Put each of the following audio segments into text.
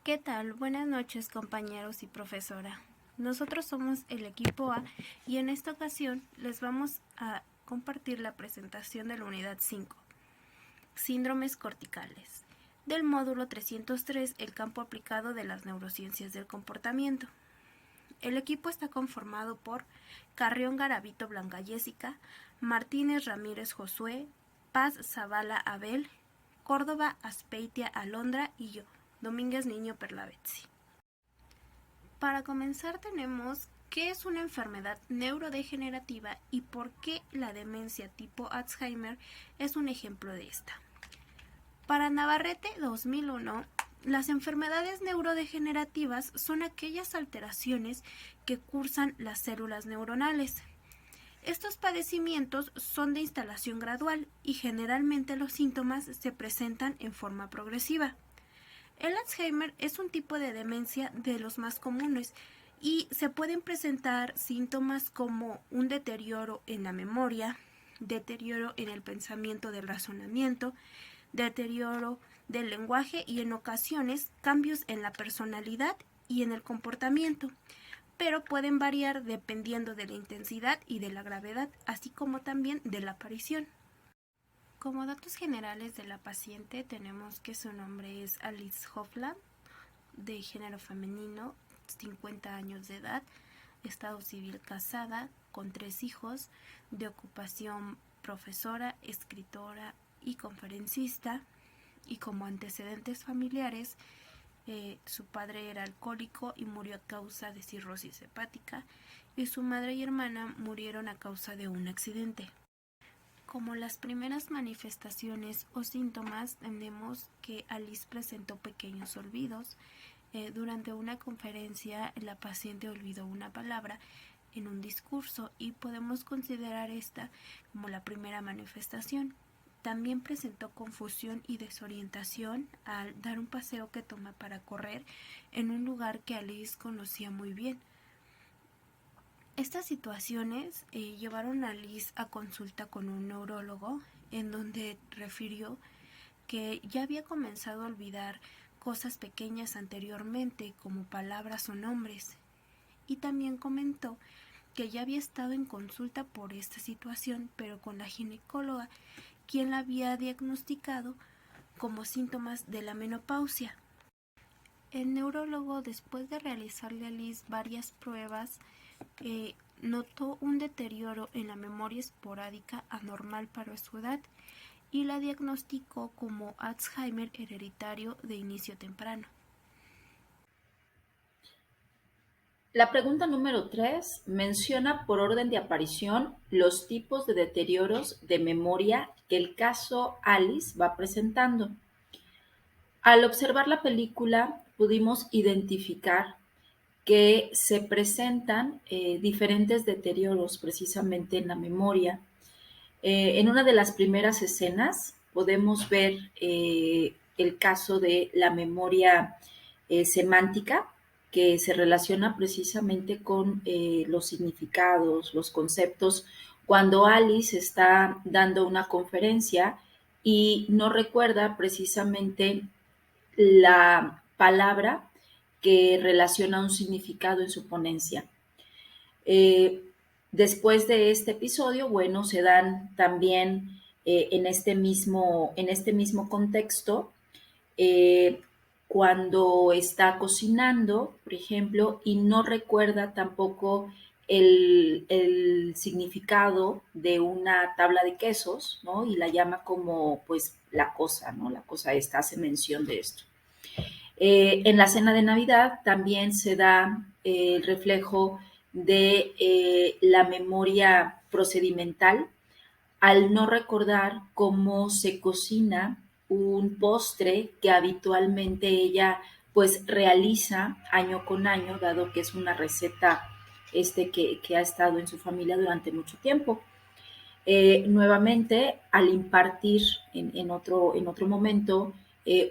¿Qué tal? Buenas noches, compañeros y profesora. Nosotros somos el equipo A y en esta ocasión les vamos a compartir la presentación de la unidad 5, síndromes corticales, del módulo 303, el campo aplicado de las neurociencias del comportamiento. El equipo está conformado por Carrión Garavito Blanca Jessica, Martínez Ramírez Josué, Paz Zavala Abel, Córdoba Aspeitia Alondra y yo, Domínguez Niño Perla Betsy. Para comenzar tenemos qué es una enfermedad neurodegenerativa y por qué la demencia tipo Alzheimer es un ejemplo de esta. Para Navarrete 2001, las enfermedades neurodegenerativas son aquellas alteraciones que cursan las células neuronales. Estos padecimientos son de instalación gradual y generalmente los síntomas se presentan en forma progresiva. El Alzheimer es un tipo de demencia de los más comunes y se pueden presentar síntomas como un deterioro en la memoria, deterioro en el pensamiento del razonamiento, deterioro del lenguaje y en ocasiones cambios en la personalidad y en el comportamiento, pero pueden variar dependiendo de la intensidad y de la gravedad, así como también de la aparición. Como datos generales de la paciente tenemos que su nombre es Alice Hofland, de género femenino, 50 años de edad, estado civil casada, con 3 hijos, de ocupación profesora, escritora y conferencista, y como antecedentes familiares, su padre era alcohólico y murió a causa de cirrosis hepática, y su madre y hermana murieron a causa de un accidente. Como las primeras manifestaciones o síntomas, tenemos que Alice presentó pequeños olvidos. Durante una conferencia, la paciente olvidó una palabra en un discurso y podemos considerar esta como la primera manifestación. También presentó confusión y desorientación al dar un paseo que toma para correr en un lugar que Alice conocía muy bien. Estas situaciones llevaron a Liz a consulta con un neurólogo, en donde refirió que ya había comenzado a olvidar cosas pequeñas anteriormente, como palabras o nombres, y también comentó que ya había estado en consulta por esta situación, pero con la ginecóloga, quien la había diagnosticado como síntomas de la menopausia. El neurólogo, después de realizarle a Liz varias pruebas, notó un deterioro en la memoria esporádica anormal para su edad y la diagnosticó como Alzheimer hereditario de inicio temprano. La pregunta número 3 menciona por orden de aparición los tipos de deterioros de memoria que el caso Alice va presentando. Al observar la película pudimos identificar que se presentan diferentes deterioros precisamente en la memoria. En una de las primeras escenas podemos ver el caso de la memoria semántica, que se relaciona precisamente con los significados, los conceptos. Cuando Alice está dando una conferencia y no recuerda precisamente la palabra que relaciona un significado en su ponencia. Eh, Después de este episodio, bueno, se dan también en este mismo contexto, eh, cuando está cocinando, por ejemplo, y no recuerda tampoco el significado de una tabla de quesos, ¿no? Y la llama como, pues, la cosa, ¿no? La cosa esta, hace mención de esto. En la cena de Navidad también se da el reflejo de la memoria procedimental al no recordar cómo se cocina un postre que habitualmente ella pues realiza año con año, dado que es una receta que ha estado en su familia durante mucho tiempo. Nuevamente, al impartir en otro momento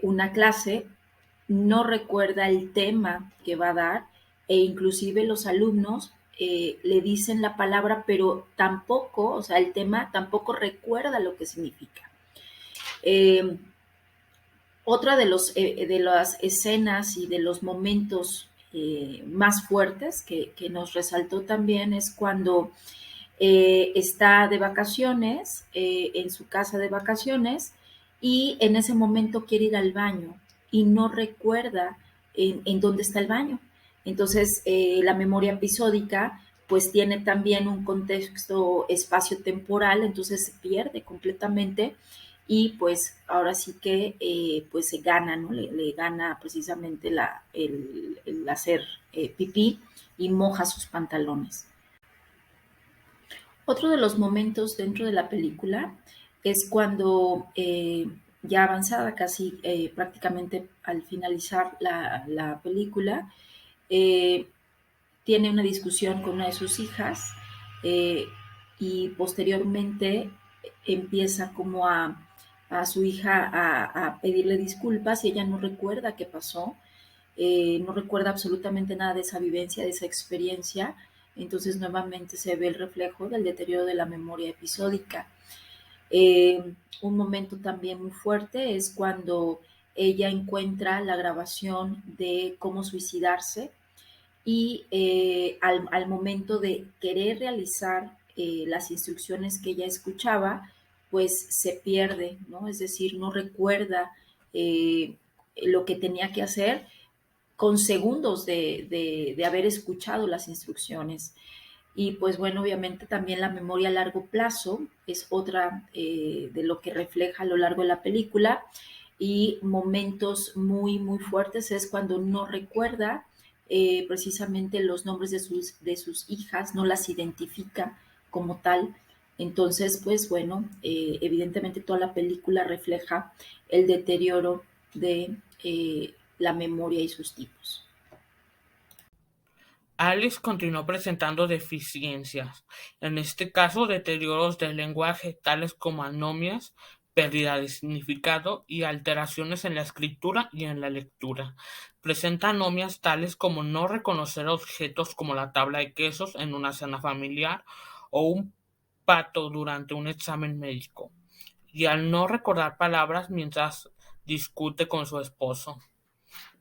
una clase, no recuerda el tema que va a dar e inclusive los alumnos le dicen la palabra, pero tampoco, o sea, el tema tampoco recuerda lo que significa. Eh, Otra de las escenas y de los momentos más fuertes que nos resaltó también es cuando está de vacaciones, en su casa de vacaciones, y en ese momento quiere ir al baño y no recuerda en dónde está el baño. Entonces, la memoria episódica pues tiene también un contexto espacio-temporal, entonces se pierde completamente y pues ahora sí que pues se gana, ¿no? Le gana precisamente el hacer pipí y moja sus pantalones. Otro de los momentos dentro de la película es cuando ya avanzada, casi prácticamente al finalizar la película, eh, tiene una discusión con una de sus hijas eh, y posteriormente empieza como a su hija a pedirle disculpas y ella no recuerda qué pasó, no recuerda absolutamente nada de esa vivencia, de esa experiencia. Entonces nuevamente se ve el reflejo del deterioro de la memoria episódica. Un momento también muy fuerte es cuando ella encuentra la grabación de cómo suicidarse y al momento de querer realizar las instrucciones que ella escuchaba, pues se pierde, ¿no? Es decir, no recuerda lo que tenía que hacer con segundos de haber escuchado las instrucciones. Y pues bueno, obviamente también la memoria a largo plazo es otra de lo que refleja a lo largo de la película y momentos muy, muy fuertes es cuando no recuerda precisamente los nombres de sus hijas, no las identifica como tal. Entonces, pues bueno, evidentemente toda la película refleja el deterioro de la memoria y sus tipos. Alice continuó presentando deficiencias, en este caso deterioros del lenguaje tales como anomias, pérdida de significado y alteraciones en la escritura y en la lectura. Presenta anomias tales como no reconocer objetos como la tabla de quesos en una cena familiar o un pato durante un examen médico, y al no recordar palabras mientras discute con su esposo.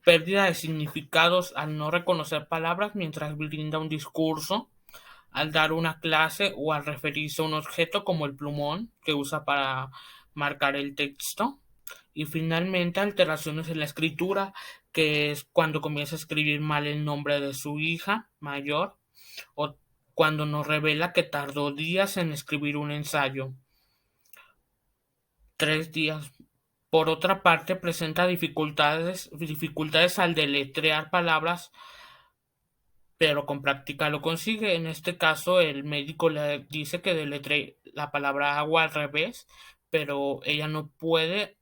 Pérdida de significados al no reconocer palabras mientras brinda un discurso, al dar una clase o al referirse a un objeto como el plumón que usa para marcar el texto. Y finalmente alteraciones en la escritura, que es cuando comienza a escribir mal el nombre de su hija mayor o cuando nos revela que tardó días en escribir un ensayo. 3 días. Por otra parte, presenta dificultades al deletrear palabras, pero con práctica lo consigue. En este caso, el médico le dice que deletree la palabra agua al revés, pero ella no puede,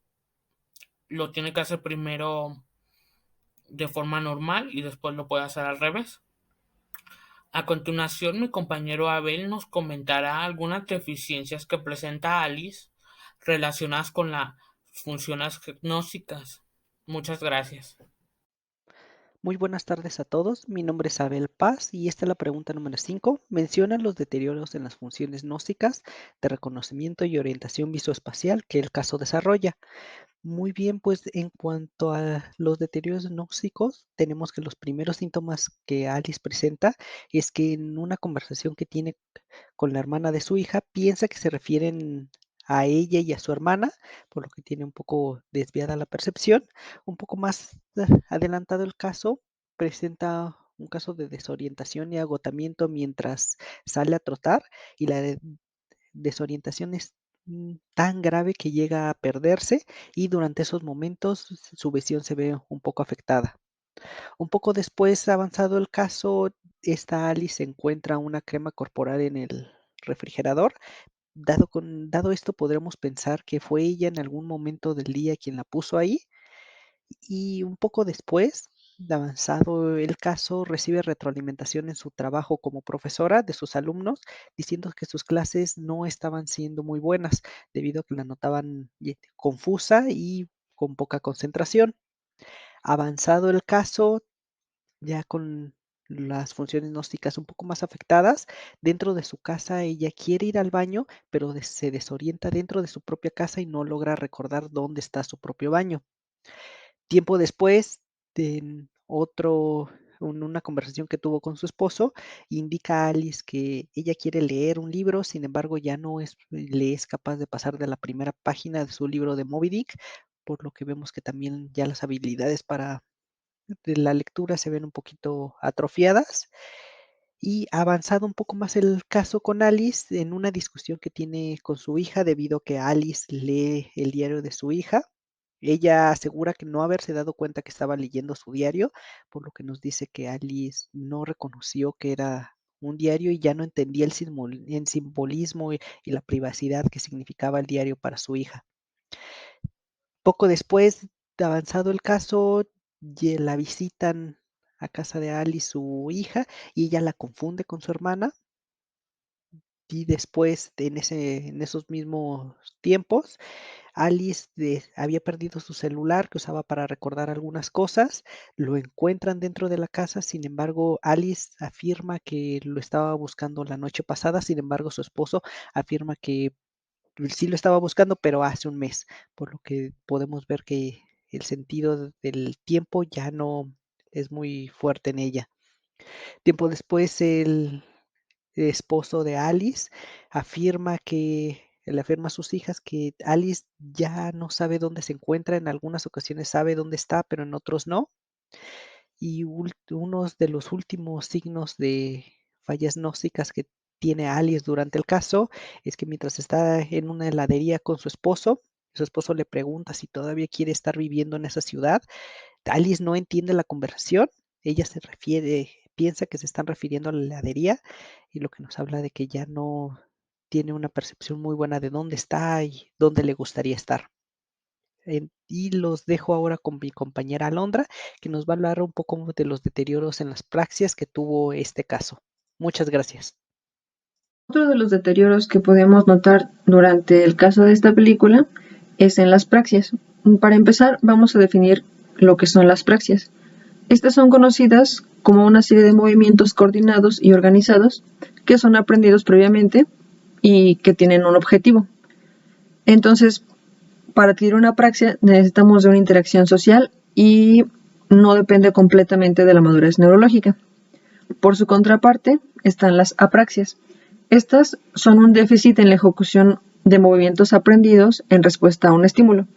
lo tiene que hacer primero de forma normal y después lo puede hacer al revés. A continuación, mi compañero Abel nos comentará algunas deficiencias que presenta Alice relacionadas con las funciones gnósticas. Muchas gracias. Muy buenas tardes a todos. Mi nombre es Abel Paz y esta es la pregunta número 5. Menciona los deterioros en las funciones gnósticas de reconocimiento y orientación visoespacial que el caso desarrolla. Muy bien, pues en cuanto a los deterioros gnósticos, tenemos que los primeros síntomas que Alice presenta es que en una conversación que tiene con la hermana de su hija, piensa que se refieren a ella y a su hermana, por lo que tiene un poco desviada la percepción. Un poco más adelantado el caso, presenta un caso de desorientación y agotamiento mientras sale a trotar y la desorientación es tan grave que llega a perderse y durante esos momentos su visión se ve un poco afectada. Un poco después, avanzado el caso, esta Alice encuentra una crema corporal en el refrigerador. Dado esto, podremos pensar que fue ella en algún momento del día quien la puso ahí. Y un poco después, de avanzado el caso, recibe retroalimentación en su trabajo como profesora de sus alumnos, diciendo que sus clases no estaban siendo muy buenas, debido a que la notaban confusa y con poca concentración. Avanzado el caso, ya con las funciones gnósticas un poco más afectadas, dentro de su casa ella quiere ir al baño, pero se desorienta dentro de su propia casa y no logra recordar dónde está su propio baño. Tiempo después, en una conversación que tuvo con su esposo, indica a Alice que ella quiere leer un libro, sin embargo ya no le es capaz de pasar de la primera página de su libro de Moby Dick, por lo que vemos que también ya las habilidades de la lectura se ven un poquito atrofiadas. Y avanzado un poco más el caso con Alice en una discusión que tiene con su hija debido a que Alice lee el diario de su hija. Ella asegura que no haberse dado cuenta que estaba leyendo su diario, por lo que nos dice que Alice no reconoció que era un diario y ya no entendía el simbolismo y la privacidad que significaba el diario para su hija. Poco después de avanzado el caso, la visitan a casa de Alice su hija y ella la confunde con su hermana. Y después, en esos mismos tiempos, Alice había perdido su celular que usaba para recordar algunas cosas, lo encuentran dentro de la casa, sin embargo, Alice afirma que lo estaba buscando la noche pasada, sin embargo, su esposo afirma que sí lo estaba buscando, pero hace un mes, por lo que podemos ver que el sentido del tiempo ya no es muy fuerte en ella. Tiempo después, el esposo de Alice le afirma a sus hijas que Alice ya no sabe dónde se encuentra, en algunas ocasiones sabe dónde está, pero en otros no. Y uno de los últimos signos de fallas gnósticas que tiene Alice durante el caso es que mientras está en una heladería con su esposo le pregunta si todavía quiere estar viviendo en esa ciudad. Alice no entiende la conversación, ella piensa que se están refiriendo a la heladería y lo que nos habla de que ya no tiene una percepción muy buena de dónde está y dónde le gustaría estar. Y los dejo ahora con mi compañera Alondra, que nos va a hablar un poco de los deterioros en las praxias que tuvo este caso. Muchas gracias. Otro de los deterioros que podemos notar durante el caso de esta película es en las praxias. Para empezar, vamos a definir lo que son las praxias. Estas son conocidas como una serie de movimientos coordinados y organizados que son aprendidos previamente y que tienen un objetivo. Entonces, para adquirir una praxia necesitamos de una interacción social y no depende completamente de la madurez neurológica. Por su contraparte están las apraxias. Estas son un déficit en la ejecución de movimientos aprendidos en respuesta a un estímulo.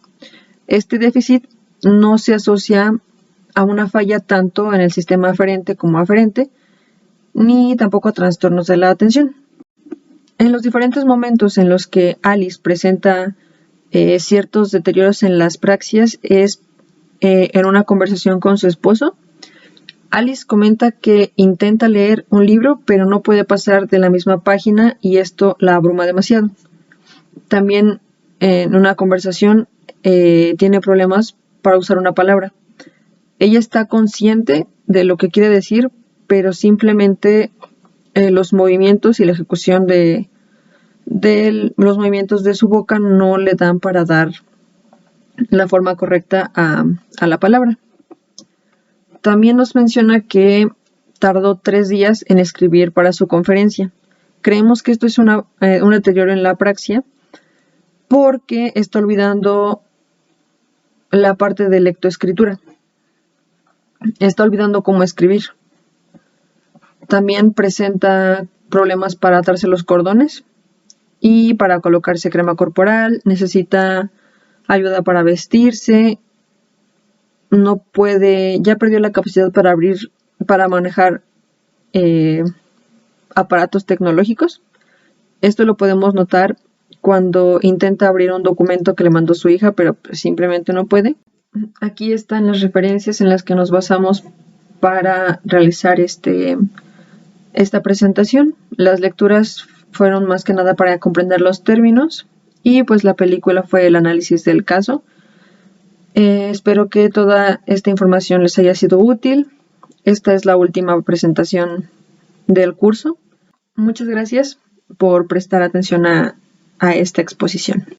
Este déficit no se asocia a una falla tanto en el sistema aferente como aferente, ni tampoco a trastornos de la atención. En los diferentes momentos en los que Alice presenta ciertos deterioros en las praxias es en una conversación con su esposo. Alice comenta que intenta leer un libro, pero no puede pasar de la misma página y esto la abruma demasiado. También en una conversación tiene problemas para usar una palabra. Ella está consciente de lo que quiere decir, pero simplemente los movimientos y la ejecución de los movimientos de su boca no le dan para dar la forma correcta a la palabra. También nos menciona que tardó 3 días en escribir para su conferencia. Creemos que esto es un deterioro en la praxia porque está olvidando la parte de lectoescritura. Está olvidando cómo escribir. También presenta problemas para atarse los cordones y para colocarse crema corporal. Necesita ayuda para vestirse. No puede, ya perdió la capacidad para manejar aparatos tecnológicos. Esto lo podemos notar cuando intenta abrir un documento que le mandó su hija, pero simplemente no puede. Aquí están las referencias en las que nos basamos para realizar esta presentación. Las lecturas fueron más que nada para comprender los términos y pues la película fue el análisis del caso. Espero que toda esta información les haya sido útil. Esta es la última presentación del curso. Muchas gracias por prestar atención a esta exposición.